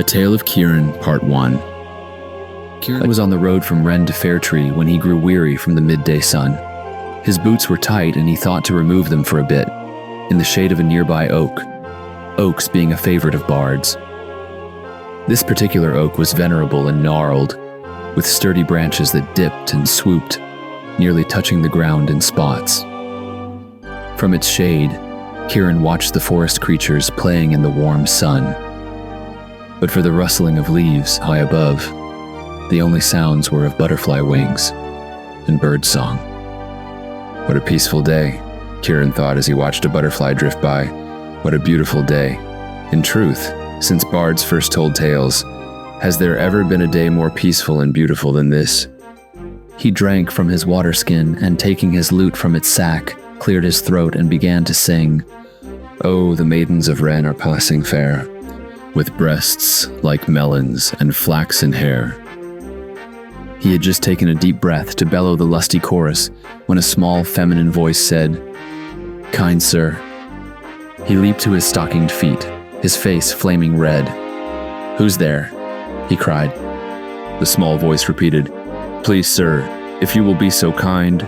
A Tale of Kieran, Part 1. Kieran was on the road from Wren to Fairtree when he grew weary from the midday sun. His boots were tight and he thought to remove them for a bit, in the shade of a nearby oak, oaks being a favorite of bards. This particular oak was venerable and gnarled, with sturdy branches that dipped and swooped, nearly touching the ground in spots. From its shade, Kieran watched the forest creatures playing in the warm sun. But for the rustling of leaves high above, the only sounds were of butterfly wings and bird song. What a peaceful day, Kieran thought as he watched a butterfly drift by. What a beautiful day. In truth, since bards first told tales, has there ever been a day more peaceful and beautiful than this? He drank from his water skin and, taking his lute from its sack, cleared his throat and began to sing. Oh, the maidens of Wren are passing fair, with breasts like melons and flaxen hair. He had just taken a deep breath to bellow the lusty chorus when a small feminine voice said, "Kind sir." He leaped to his stockinged feet, his face flaming red. "Who's there?" he cried. The small voice repeated, "Please sir, if you will be so kind."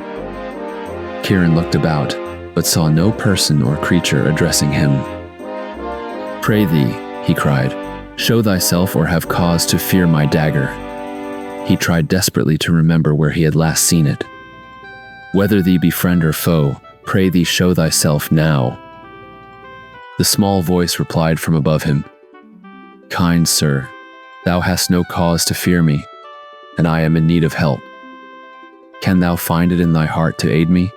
Kieran looked about, but saw no person or creature addressing him. "Pray thee," he cried, "show thyself or have cause to fear my dagger." He tried desperately to remember where he had last seen it. "Whether thee be friend or foe, pray thee show thyself now." The small voice replied from above him, "Kind sir, thou hast no cause to fear me, and I am in need of help. Can thou find it in thy heart to aid me?"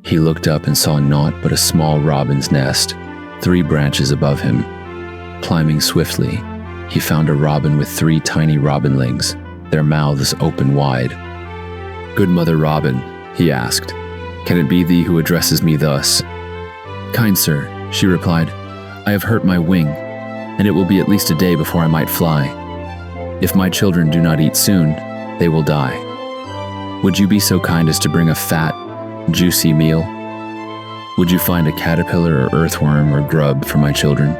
He looked up and saw naught but a small robin's nest, 3 branches above him. Climbing swiftly, he found a robin with 3 tiny robinlings, their mouths open wide. "Good mother robin," he asked, "can it be thee who addresses me thus?" "Kind sir," she replied, "I have hurt my wing, and it will be at least a day before I might fly. If my children do not eat soon, they will die. Would you be so kind as to bring a fat, juicy meal? Would you find a caterpillar or earthworm or grub for my children?"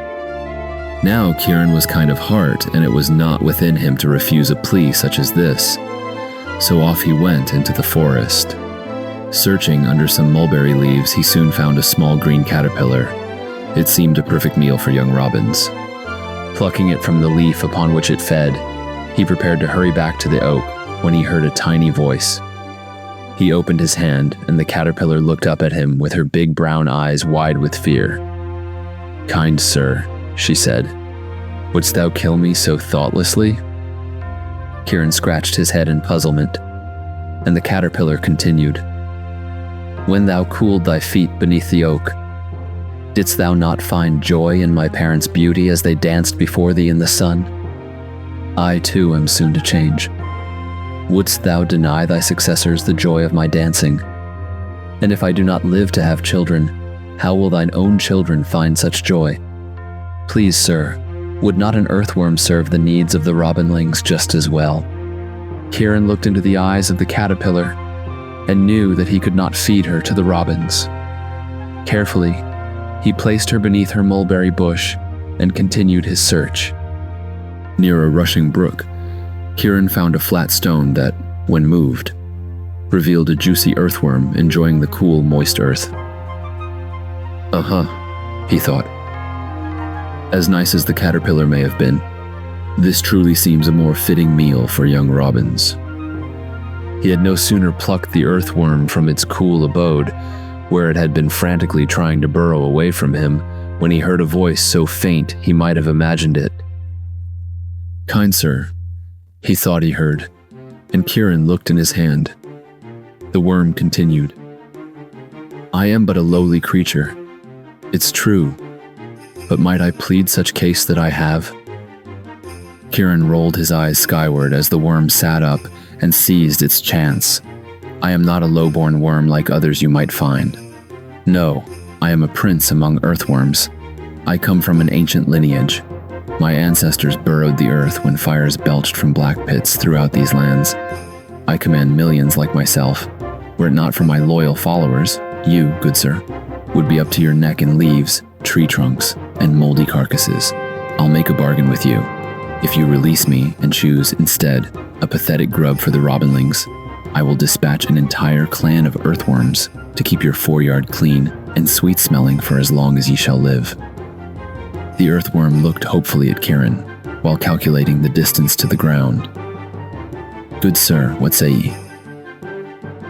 Now Kieran was kind of heart, and it was not within him to refuse a plea such as this. So off he went into the forest. Searching under some mulberry leaves, he soon found a small green caterpillar. It seemed a perfect meal for young robins. Plucking it from the leaf upon which it fed, he prepared to hurry back to the oak when he heard a tiny voice. He opened his hand, and the caterpillar looked up at him with her big brown eyes wide with fear. "Kind sir," she said, "wouldst thou kill me so thoughtlessly?" Kieran scratched his head in puzzlement, and the caterpillar continued, "When thou cooled thy feet beneath the oak, didst thou not find joy in my parents' beauty as they danced before thee in the sun? I too am soon to change. Wouldst thou deny thy successors the joy of my dancing? And if I do not live to have children, how will thine own children find such joy? Please, sir, would not an earthworm serve the needs of the robinlings just as well?" Kieran looked into the eyes of the caterpillar and knew that he could not feed her to the robins. Carefully, he placed her beneath her mulberry bush and continued his search. Near a rushing brook, Kieran found a flat stone that, when moved, revealed a juicy earthworm enjoying the cool, moist earth. He thought. As nice as the caterpillar may have been, this truly seems a more fitting meal for young robins. He had no sooner plucked the earthworm from its cool abode, where it had been frantically trying to burrow away from him, when he heard a voice so faint he might have imagined it. "Kind sir," he thought he heard, and Kieran looked in his hand. The worm continued, "I am but a lowly creature. It's true, but might I plead such case that I have?" Kieran rolled his eyes skyward as the worm sat up and seized its chance. "I am not a low-born worm like others you might find. No, I am a prince among earthworms. I come from an ancient lineage. My ancestors burrowed the earth when fires belched from black pits throughout these lands. I command millions like myself. Were it not for my loyal followers, you, good sir, would be up to your neck in leaves, tree trunks, and moldy carcasses, I'll make a bargain with you. If you release me and choose, instead, a pathetic grub for the robinlings, I will dispatch an entire clan of earthworms to keep your foreyard clean and sweet-smelling for as long as ye shall live." The earthworm looked hopefully at Kieran, while calculating the distance to the ground. "Good sir, what say ye?"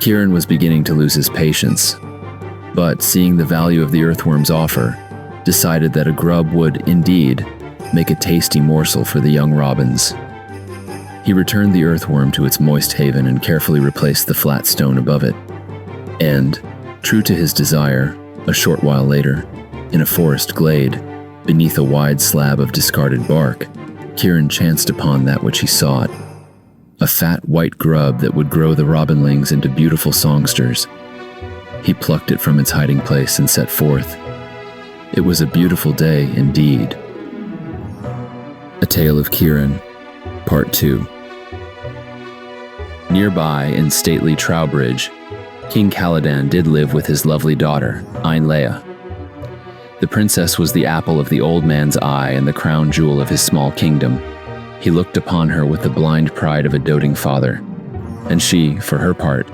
Kieran was beginning to lose his patience, but seeing the value of the earthworm's offer, decided that a grub would, indeed, make a tasty morsel for the young robins. He returned the earthworm to its moist haven and carefully replaced the flat stone above it. And, true to his desire, a short while later, in a forest glade, beneath a wide slab of discarded bark, Kieran chanced upon that which he sought. A fat white grub that would grow the robinlings into beautiful songsters. He plucked it from its hiding place and set forth. It was a beautiful day indeed. A Tale of Kieran, Part 2. Nearby, in stately Trowbridge, King Caladan did live with his lovely daughter, Ainlea. The princess was the apple of the old man's eye and the crown jewel of his small kingdom. He looked upon her with the blind pride of a doting father, and she, for her part,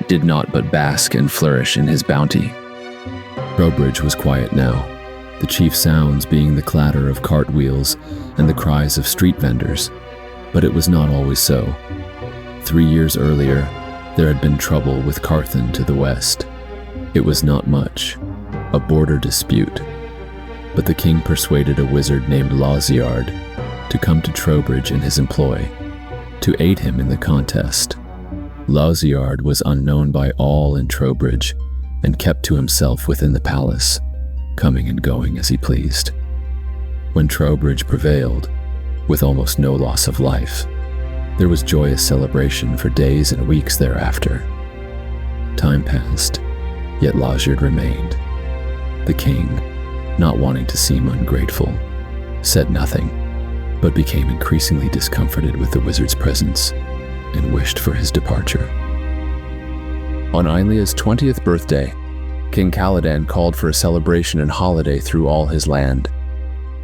did naught but bask and flourish in his bounty. Trowbridge was quiet now, the chief sounds being the clatter of cartwheels and the cries of street vendors, but it was not always so. 3 years earlier, there had been trouble with Carthan to the west. It was not much, a border dispute, but the king persuaded a wizard named Lausiard to come to Trowbridge in his employ, to aid him in the contest. Lausiard was unknown by all in Trowbridge and kept to himself within the palace, coming and going as he pleased. When Trowbridge prevailed, with almost no loss of life, there was joyous celebration for days and weeks thereafter. Time passed, yet Lausiard remained. The king, not wanting to seem ungrateful, said nothing, but became increasingly discomforted with the wizard's presence and wished for his departure. On Ainlea's 20th birthday, King Caladan called for a celebration and holiday through all his land.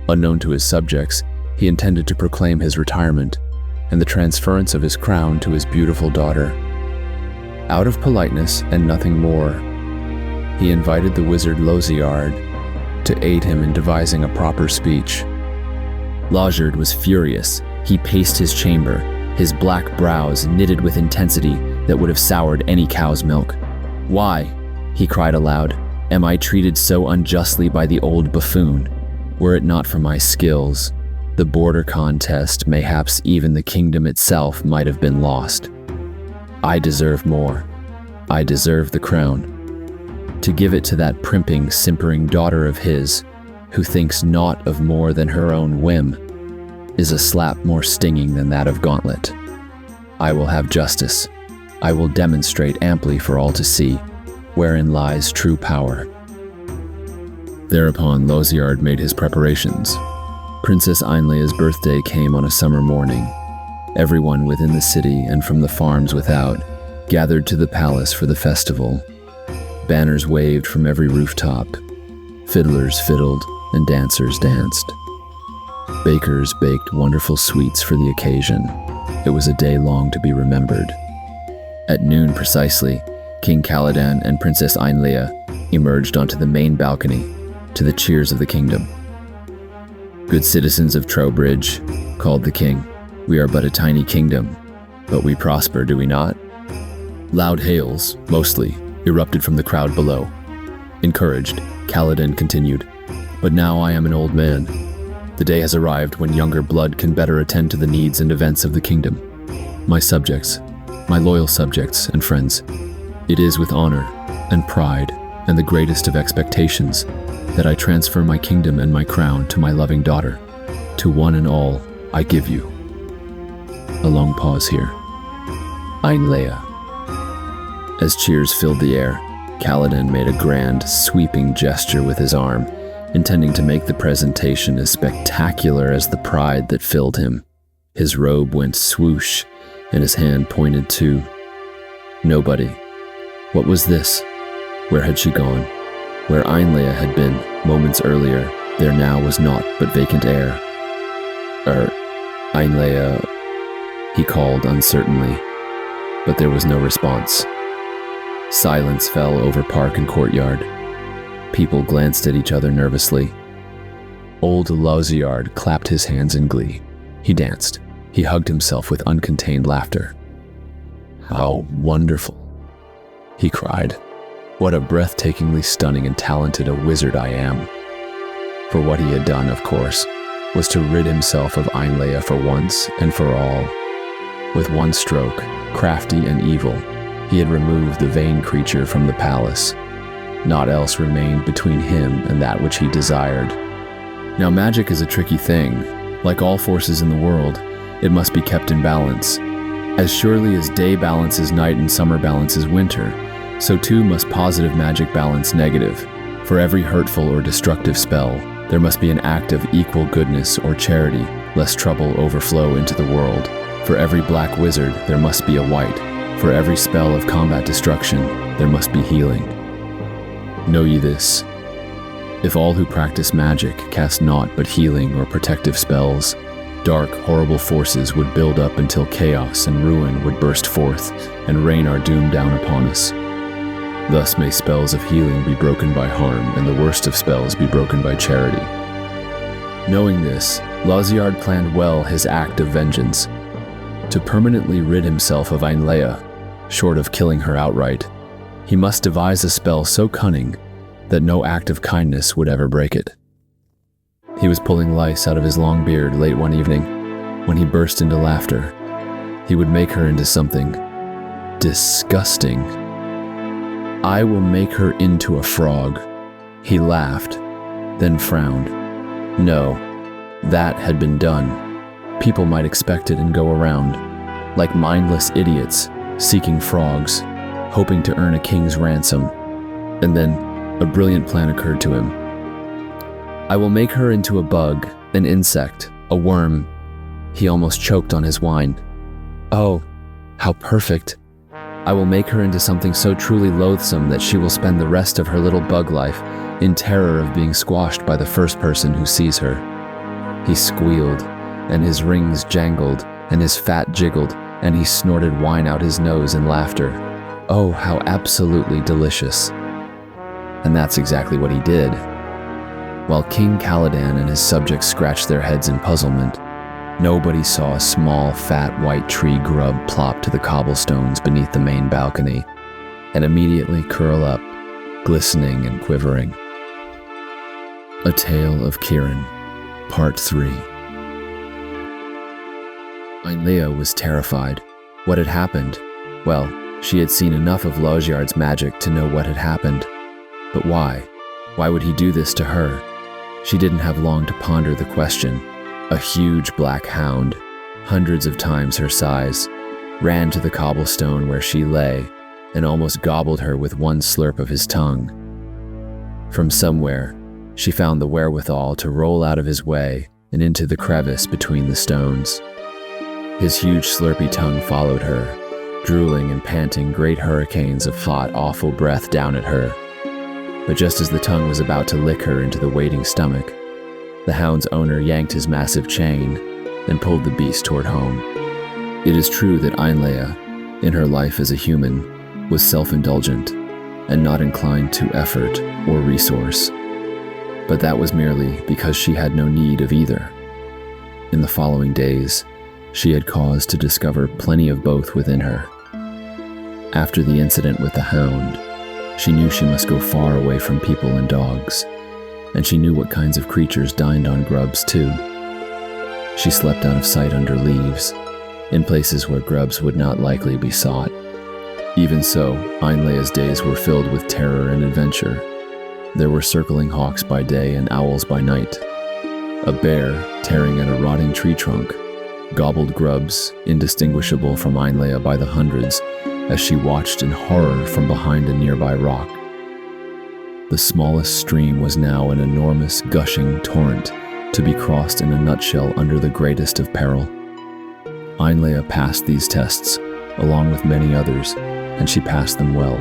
Unknown to his subjects, he intended to proclaim his retirement and the transference of his crown to his beautiful daughter. Out of politeness and nothing more, he invited the wizard Lausiard to aid him in devising a proper speech. Lausiard was furious. He paced his chamber, his black brows knitted with intensity that would have soured any cow's milk. "Why," he cried aloud, "am I treated so unjustly by the old buffoon? Were it not for my skills, the border contest, mayhaps even the kingdom itself, might have been lost. I deserve more. I deserve the crown. To give it to that primping, simpering daughter of his, who thinks naught of more than her own whim, is a slap more stinging than that of Gauntlet. I will have justice. I will demonstrate amply for all to see, wherein lies true power." Thereupon Lausiard made his preparations. Princess Ainlea's birthday came on a summer morning. Everyone within the city and from the farms without gathered to the palace for the festival. Banners waved from every rooftop. Fiddlers fiddled and dancers danced. Bakers baked wonderful sweets for the occasion. It was a day long to be remembered. At noon precisely, King Caladan and Princess Ainlea emerged onto the main balcony to the cheers of the kingdom. "Good citizens of Trowbridge," called the king, "we are but a tiny kingdom, but we prosper, do we not?" Loud hails, mostly, erupted from the crowd below. Encouraged, Caladan continued, "But now I am an old man. The day has arrived when younger blood can better attend to the needs and events of the kingdom. My subjects, my loyal subjects and friends, it is with honor and pride and the greatest of expectations that I transfer my kingdom and my crown to my loving daughter. To one and all, I give you." A long pause here. "Ainlea." As cheers filled the air, Caladan made a grand, sweeping gesture with his arm, intending to make the presentation as spectacular as the pride that filled him. His robe went swoosh, and his hand pointed to nobody. What was this? Where had she gone? Where Ainlea had been moments earlier, there now was naught but vacant air. Einleia, he called uncertainly, but there was no response. Silence fell over park and courtyard. People glanced at each other nervously. Old Lausiard clapped his hands in glee. He danced. He hugged himself with uncontained laughter. "How wonderful," he cried. "What a breathtakingly stunning and talented a wizard I am." For what he had done, of course, was to rid himself of Einleia for once and for all. With one stroke, crafty and evil, he had removed the vain creature from the palace. Naught else remained between him and that which he desired. Now, magic is a tricky thing. Like all forces in the world, it must be kept in balance. As surely as day balances night and summer balances winter, so too must positive magic balance negative. For every hurtful or destructive spell, there must be an act of equal goodness or charity, lest trouble overflow into the world. For every black wizard, there must be a white. For every spell of combat destruction, there must be healing. Know ye this: if all who practice magic cast naught but healing or protective spells, dark, horrible forces would build up until chaos and ruin would burst forth and rain our doom down upon us. Thus may spells of healing be broken by harm, and the worst of spells be broken by charity. Knowing this, Lausiard planned well his act of vengeance. To permanently rid himself of Einleia, short of killing her outright, he must devise a spell so cunning that no act of kindness would ever break it. He was pulling lice out of his long beard late one evening when he burst into laughter. He would make her into something disgusting. "I will make her into a frog." He laughed, then frowned. No, that had been done. People might expect it and go around, like mindless idiots, seeking frogs, hoping to earn a king's ransom. And then a brilliant plan occurred to him. "I will make her into a bug, an insect, a worm." He almost choked on his wine. "Oh, how perfect. I will make her into something so truly loathsome that she will spend the rest of her little bug life in terror of being squashed by the first person who sees her." He squealed, and his rings jangled, and his fat jiggled, and he snorted wine out his nose in laughter. Oh, how absolutely delicious. And that's exactly what he did. While King Caladan and his subjects scratched their heads in puzzlement, nobody saw a small, fat, white tree grub plop to the cobblestones beneath the main balcony, and immediately curl up, glistening and quivering. A Tale of Kieran, Part 3. Einleia was terrified. What had happened? Well, she had seen enough of Lausiard's magic to know what had happened. But why? Why would he do this to her? She didn't have long to ponder the question. A huge black hound, hundreds of times her size, ran to the cobblestone where she lay and almost gobbled her with one slurp of his tongue. From somewhere, she found the wherewithal to roll out of his way and into the crevice between the stones. His huge slurpy tongue followed her, drooling and panting great hurricanes of hot, awful breath down at her. But just as the tongue was about to lick her into the waiting stomach, the hound's owner yanked his massive chain and pulled the beast toward home. It is true that Einleia, in her life as a human, was self-indulgent and not inclined to effort or resource. But that was merely because she had no need of either. In the following days, she had cause to discover plenty of both within her. After the incident with the hound, she knew she must go far away from people and dogs, and she knew what kinds of creatures dined on grubs too. She slept out of sight under leaves, in places where grubs would not likely be sought. Even so, Einleia's days were filled with terror and adventure. There were circling hawks by day and owls by night. A bear, tearing at a rotting tree trunk, gobbled grubs, indistinguishable from Einleia by the hundreds, as she watched in horror from behind a nearby rock. The smallest stream was now an enormous, gushing torrent, to be crossed in a nutshell under the greatest of peril. Einleia passed these tests, along with many others, and she passed them well.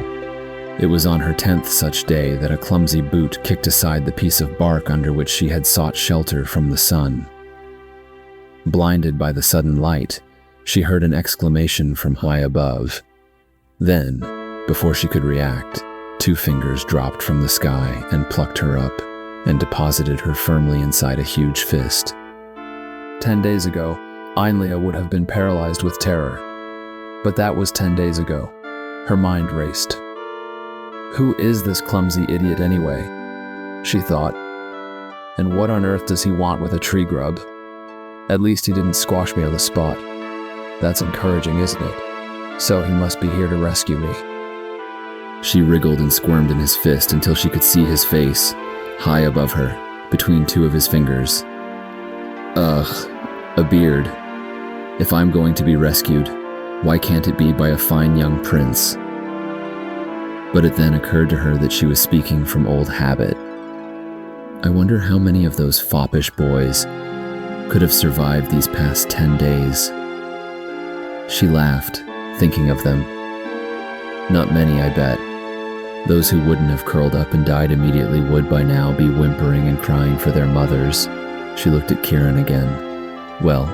It was on her 10th such day that a clumsy boot kicked aside the piece of bark under which she had sought shelter from the sun. Blinded by the sudden light, she heard an exclamation from high above. Then, before she could react, 2 fingers dropped from the sky and plucked her up and deposited her firmly inside a huge fist. 10 days ago, Ainlea would have been paralyzed with terror. But that was 10 days ago. Her mind raced. Who is this clumsy idiot anyway? She thought. And what on earth does he want with a tree grub? At least he didn't squash me on the spot. That's encouraging, isn't it? So he must be here to rescue me. She wriggled and squirmed in his fist until she could see his face, high above her, between 2 of his fingers. Ugh, a beard. If I'm going to be rescued, why can't it be by a fine young prince? But it then occurred to her that she was speaking from old habit. I wonder how many of those foppish boys could have survived these past 10 days. She laughed, thinking of them. Not many, I bet. Those who wouldn't have curled up and died immediately would by now be whimpering and crying for their mothers. She looked at Kieran again. Well,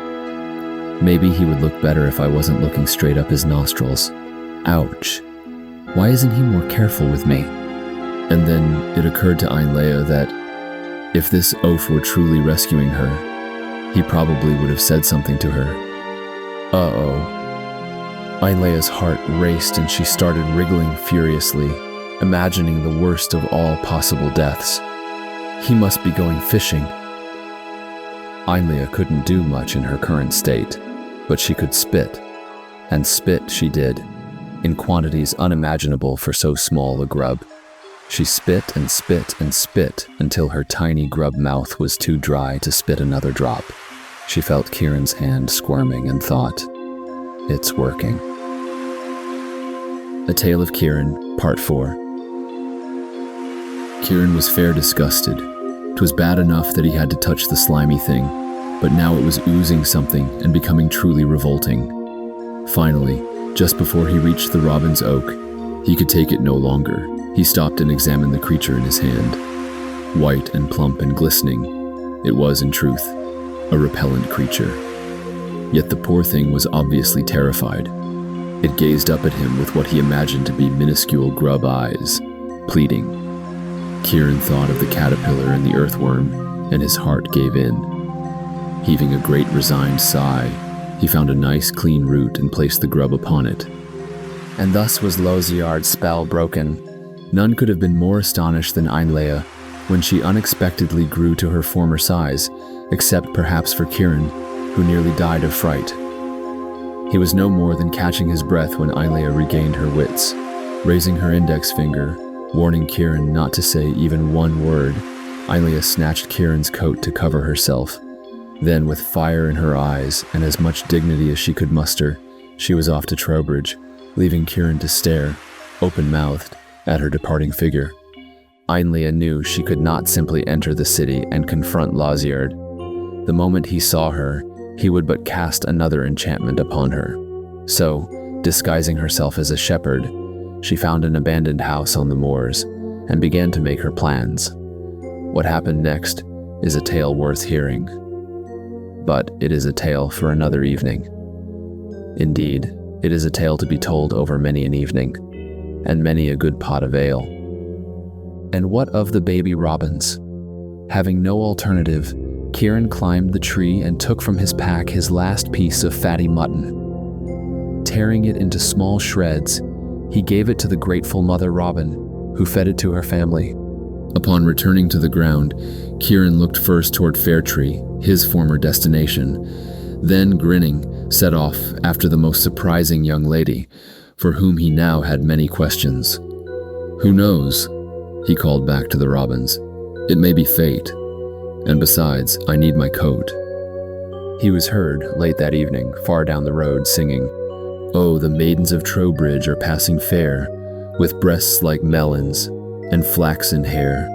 maybe he would look better if I wasn't looking straight up his nostrils. Ouch. Why isn't he more careful with me? And then it occurred to Ainlea that if this oaf were truly rescuing her, he probably would have said something to her. Uh-oh. Ainlea's heart raced and she started wriggling furiously, imagining the worst of all possible deaths. He must be going fishing. Ainlea couldn't do much in her current state, but she could spit. And spit she did, in quantities unimaginable for so small a grub. She spit and spit and spit until her tiny grub mouth was too dry to spit another drop. She felt Kieran's hand squirming and thought, it's working. A Tale of Kieran, Part 4. Kieran was fair disgusted. 'Twas bad enough that he had to touch the slimy thing, but now it was oozing something and becoming truly revolting. Finally, just before he reached the robin's oak, he could take it no longer. He stopped and examined the creature in his hand. White and plump and glistening, it was, in truth, a repellent creature. Yet the poor thing was obviously terrified. It gazed up at him with what he imagined to be minuscule grub eyes, pleading. Kieran thought of the caterpillar and the earthworm, and his heart gave in. Heaving a great resigned sigh, he found a nice clean root and placed the grub upon it. And thus was Loziard's spell broken. None could have been more astonished than Ainlea when she unexpectedly grew to her former size, except perhaps for Kieran, who nearly died of fright. He was no more than catching his breath when Ainlea regained her wits. Raising her index finger, warning Kieran not to say even one word, Ainlea snatched Kieran's coat to cover herself. Then, with fire in her eyes and as much dignity as she could muster, she was off to Trowbridge, leaving Kieran to stare, open-mouthed, at her departing figure. Ainlea knew she could not simply enter the city and confront Loziard. The moment he saw her, he would but cast another enchantment upon her. So, disguising herself as a shepherd, she found an abandoned house on the moors and began to make her plans. What happened next is a tale worth hearing. But it is a tale for another evening. Indeed, it is a tale to be told over many an evening, and many a good pot of ale. And what of the baby robins? Having no alternative, Kieran climbed the tree and took from his pack his last piece of fatty mutton. Tearing it into small shreds, he gave it to the grateful mother robin, who fed it to her family. Upon returning to the ground, Kieran looked first toward Fairtree, his former destination, then, grinning, set off after the most surprising young lady, for whom he now had many questions. Who knows? He called back to the robins. It may be fate. And besides, I need my coat. He was heard, late that evening, far down the road, singing, Oh, the maidens of Trowbridge are passing fair, with breasts like melons, and flaxen hair,